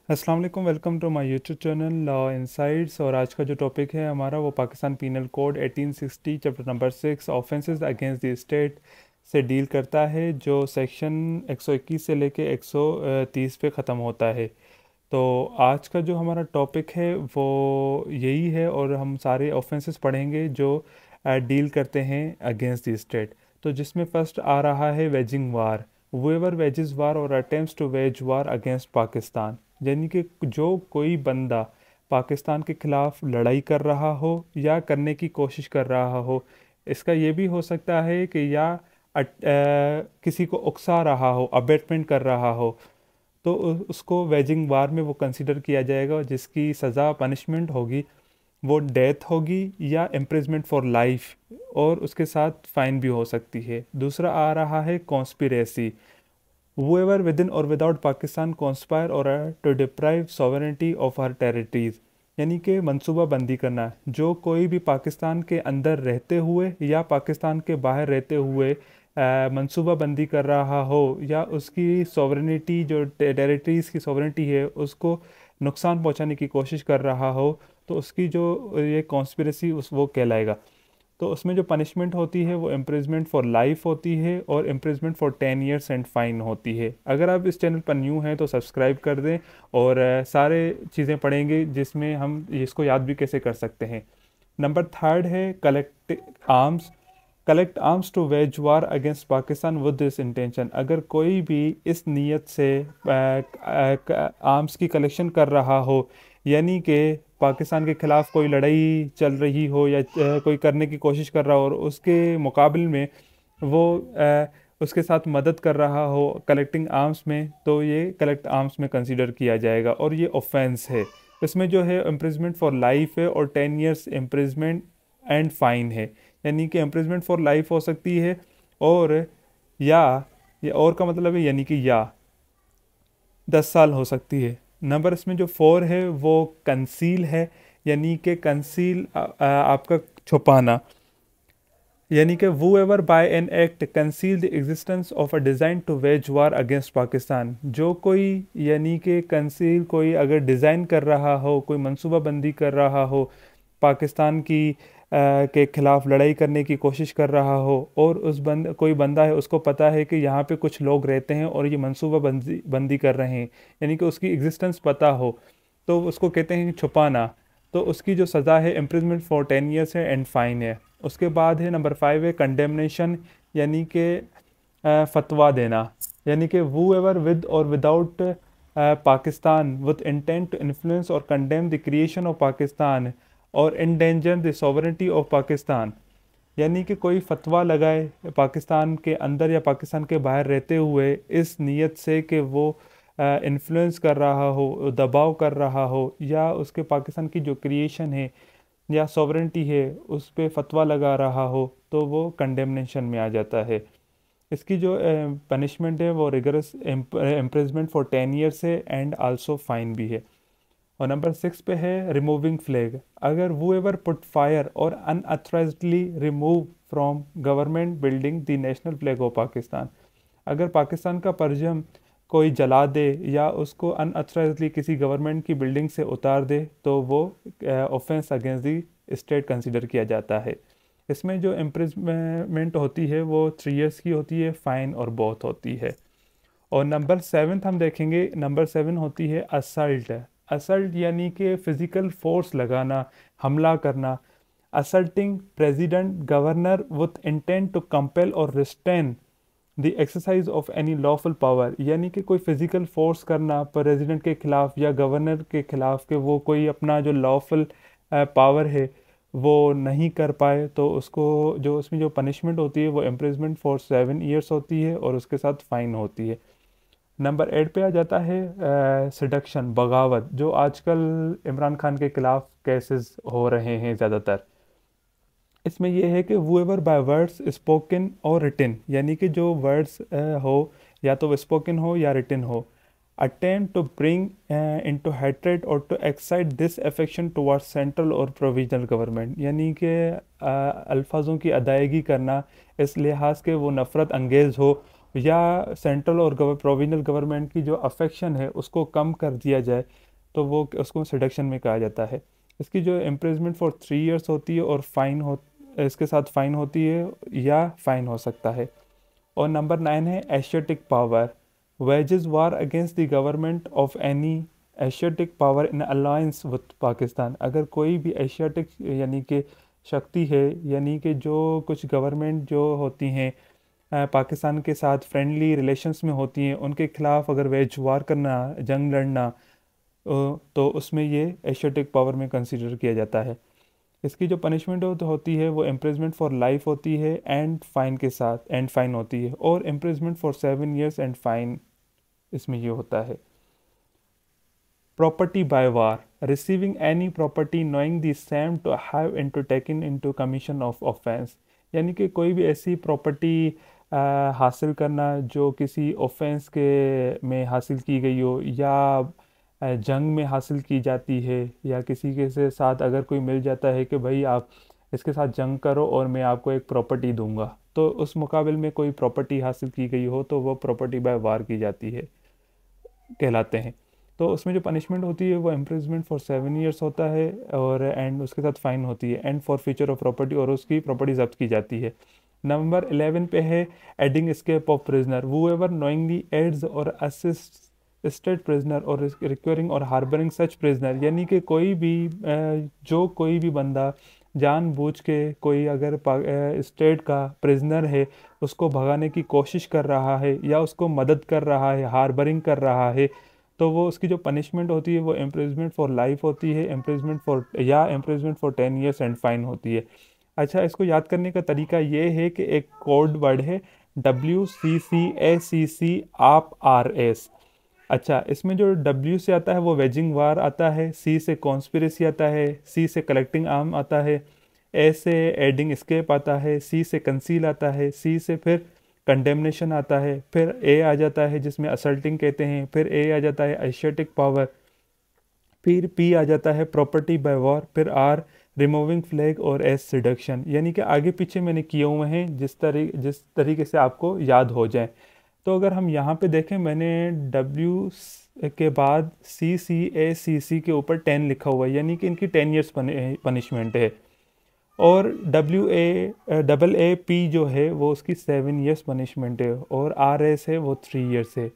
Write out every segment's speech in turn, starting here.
अस्सलाम वालेकुम, welcome to my YouTube channel Law Insights. और आज का जो टॉपिक है हमारा वो Pakistan Penal Code 1860 chapter number 6 offences against the state से डील करता है, जो सेक्शन 121 से लेके 130 पे ख़त्म होता है। तो आज का जो हमारा टॉपिक है वो यही है, और हम सारे ऑफेंसेस पढ़ेंगे जो डील करते हैं अगेंस्ट द स्टेट। तो जिसमें फर्स्ट आ रहा है waging war. whoever wages war or attempts to wage war against Pakistan, यानी कि जो कोई बंदा पाकिस्तान के खिलाफ लड़ाई कर रहा हो या करने की कोशिश कर रहा हो। इसका ये भी हो सकता है कि या किसी को उकसा रहा हो, अबेटमेंट कर रहा हो, तो उसको वेजिंग वार में वो कंसिडर किया जाएगा, जिसकी सज़ा पनिशमेंट होगी वो डेथ होगी या इम्प्रिजमेंट फॉर लाइफ, और उसके साथ फ़ाइन भी हो सकती है। दूसरा आ रहा है conspiracy. whoever within or without Pakistan conspire or to deprive sovereignty of her territories, यानी कि मंसूबा बंदी करना। जो कोई भी पाकिस्तान के अंदर रहते हुए या पाकिस्तान के बाहर रहते हुए मंसूबा बंदी कर रहा हो या उसकी सॉवरेनिटी, जो टेरिटरीज़ की सॉवरेनिटी है, उसको नुकसान पहुंचाने की कोशिश कर रहा हो, तो उसकी जो ये कॉन्स्पिरेसी उस वो कहलाएगा। तो उसमें जो पनिशमेंट होती है वो इम्प्रिजमेंट फॉर लाइफ होती है और imprisonment for 10 years and fine होती है। अगर आप इस चैनल पर न्यू हैं तो सब्सक्राइब कर दें, और सारे चीज़ें पढ़ेंगे जिसमें हम इसको याद भी कैसे कर सकते हैं। नंबर थर्ड है arms collect arms to wage war against Pakistan with this intention. अगर कोई भी इस नीयत से आर्म्स की कलेक्शन कर रहा हो, यानी कि पाकिस्तान के ख़िलाफ़ कोई लड़ाई चल रही हो या कोई करने की कोशिश कर रहा हो, और उसके मुकाबले में वो उसके साथ मदद कर रहा हो कलेक्टिंग आर्म्स में, तो ये कलेक्ट आर्म्स में कंसीडर किया जाएगा और ये ऑफेंस है। इसमें जो है इम्प्रिजमेंट फॉर लाइफ है और 10 years इम्प्रिजमेंट एंड फाइन है। यानी कि इम्प्रिजमेंट फॉर लाइफ हो सकती है, और या ये और का मतलब है यानी कि या 10 साल हो सकती है। नंबर इसमें जो 4 है वो कंसील है, यानी कि कंसील आपका छुपाना, यानी कि वो ever by an act conceal the existence of a design to wage war against Pakistan. जो कोई, यानी कि कंसील, कोई अगर डिज़ाइन कर रहा हो, कोई मंसूबा बंदी कर रहा हो, पाकिस्तान की के ख़िलाफ़ लड़ाई करने की कोशिश कर रहा हो, और कोई बंदा है, उसको पता है कि यहाँ पे कुछ लोग रहते हैं और ये मंसूबा बंदी कर रहे हैं, यानी कि उसकी एग्जिस्टेंस पता हो, तो उसको कहते हैं छुपाना। तो उसकी जो सज़ा है इम्प्रिजमेंट फॉर 10 years है एंड फाइन है। उसके बाद है नंबर 5 है कंडेमनेशन, यानी कि फतवा देना, यानी कि वो ever with or without Pakistan with intent to influence or condemn the creation of Pakistan or endanger the sovereignty of Pakistan. यानी कि कोई फतवा लगाए पाकिस्तान के अंदर या पाकिस्तान के बाहर रहते हुए इस नीयत से कि वो इन्फ्लुएंस कर रहा हो, दबाव कर रहा हो, या उसके पाकिस्तान की जो क्रिएशन है या सॉवरेनिटी है उस पे फतवा लगा रहा हो, तो वो कंडेमनेशन में आ जाता है। इसकी जो पनिशमेंट है वो रिगरस इम्प्रिजमेंट फॉर 10 years है एंड आल्सो फाइन भी है। और नंबर 6 पे है रिमूविंग फ्लैग। अगर वो ever put fire or unauthorisedly remove from government building the national flag of Pakistan. अगर पाकिस्तान का परचम कोई जला दे या उसको अनअथराइजडली किसी गवर्नमेंट की बिल्डिंग से उतार दे, तो वो offence against the state consider किया जाता है। इसमें जो इम्प्रिजमेंट होती है वो 3 years की होती है, फाइन और बोथ होती है। और नंबर 7 हम देखेंगे। नंबर 7 होती है असल्ट। असल्ट यानी कि फ़िज़िकल फोर्स लगाना, हमला करना। Assaulting president governor with intent to compel or restrain the exercise of any lawful power, यानी कि कोई फिज़िकल फोर्स करना प्रेसिडेंट के ख़िलाफ़ या गवर्नर के ख़िलाफ़ कि वो कोई अपना जो लॉफुल पावर है वो नहीं कर पाए, तो उसको जो उसमें जो पनिशमेंट होती है वो इम्प्रिजमेंट फॉर 7 years होती है और उसके साथ फ़ाइन होती है। नंबर 8 पे आ जाता है सडक्शन, बगावत, जो आजकल इमरान खान के ख़िलाफ़ केसेस हो रहे हैं ज़्यादातर। इसमें यह है कि whoever बाय वर्ड्स स्पोकन और रिटन, यानी कि जो वर्ड्स हो या तो स्पोकन हो या रिटन हो, attempt to bring into hatred or to excite this affection towards central और provisional government, यानी कि अल्फाजों की अदायगी करना इस लिहाज के वो नफ़रत अंगेज़ हो या सेंट्रल और प्रोविजनल गवर्नमेंट की जो अफेक्शन है उसको कम कर दिया जाए, तो वो उसको सिडक्शन में कहा जाता है। इसकी जो इम्प्रिजमेंट फॉर 3 इयर्स होती है और फाइन हो, इसके साथ फाइन होती है या फाइन हो सकता है। और नंबर 9 है Asiatic power, wages war against the government of any Asiatic power in alliance with Pakistan. अगर कोई भी एशियाटिक यानी कि शक्ति है, यानी कि जो कुछ गवर्नमेंट जो होती हैं पाकिस्तान के साथ फ्रेंडली रिलेशंस में होती हैं, उनके खिलाफ अगर वेज वार करना, जंग लड़ना, तो उसमें ये एशियाटिक पावर में कंसीडर किया जाता है। इसकी जो पनिशमेंट होती है वो इम्प्रिजमेंट फॉर लाइफ होती है एंड फाइन के साथ, एंड फाइन होती है, और imprisonment for 7 years and fine इसमें ये होता है। Property by war, receiving any property knowing the same to have into taken into commission of offence, यानी कि कोई भी ऐसी प्रॉपर्टी हासिल करना जो किसी ऑफेंस के में हासिल की गई हो, या जंग में हासिल की जाती है, या किसी के से साथ अगर कोई मिल जाता है कि भाई आप इसके साथ जंग करो और मैं आपको एक प्रॉपर्टी दूंगा, तो उस मुकाबले में कोई प्रॉपर्टी हासिल की गई हो तो वो प्रॉपर्टी बाय वार की जाती है, कहलाते हैं। तो उसमें जो पनिशमेंट होती है वो इम्प्रिजमेंट फॉर 7 इयर्स होता है, और एंड उसके साथ फाइन होती है, and for future of property, और उसकी प्रॉपर्टी जब्त की जाती है। नंबर 11 पे है adding escape of prisoner, whoever knowingly aids और असिस्ट स्टेट प्रिजनर और रिक्वायरिंग और हार्बरिंग सच प्रिजनर, यानी कि कोई भी जो कोई भी बंदा जानबूझ के कोई अगर स्टेट का प्रिजनर है उसको भगाने की कोशिश कर रहा है या उसको मदद कर रहा है, हार्बरिंग कर रहा है, तो वो उसकी जो पनिशमेंट होती है वो इम्प्रिजमेंट फॉर लाइफ होती है, इम्प्रिजमेंट फॉर या imprisonment for 10 years and fine होती है। अच्छा, इसको याद करने का तरीका ये है कि एक कोड वर्ड है WCCACC ARRS। अच्छा, इसमें जो W से आता है वो वेजिंग वार आता है, C से कॉन्स्पिरेसी आता है, C से कलेक्टिंग आर्म आता है, A से एडिंग स्केप आता है, C से कंसील आता है, C से फिर कंडेमनेशन आता है, फिर A आ जाता है जिसमें असल्टिंग कहते हैं, फिर A आ जाता है एशियाटिक पावर, फिर P आ जाता है प्रॉपर्टी बाय वॉर, फिर R रिमूविंग फ्लैग, और S सिडक्शन। यानी कि आगे पीछे मैंने किए हुए हैं जिस तरीके से आपको याद हो जाए। तो अगर हम यहाँ पे देखें, मैंने W के बाद CCACC के ऊपर 10 लिखा हुआ है, यानी कि इनकी 10 इयर्स पनिशमेंट है, और WAPP जो है वो उसकी 7 इयर्स पनिशमेंट है, और RS है वो 3 इयर्स है।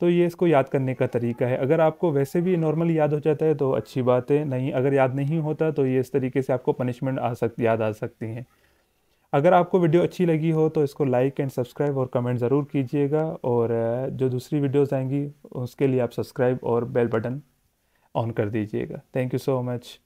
तो ये इसको याद करने का तरीका है। अगर आपको वैसे भी नॉर्मल याद हो जाता है तो अच्छी बात है, नहीं अगर याद नहीं होता तो ये इस तरीके से आपको पनिशमेंट याद आ सकती हैं। अगर आपको वीडियो अच्छी लगी हो तो इसको लाइक एंड सब्सक्राइब और कमेंट ज़रूर कीजिएगा, और जो दूसरी वीडियोस आएंगी उसके लिए आप सब्सक्राइब और बेल बटन ऑन कर दीजिएगा। Thank you so much.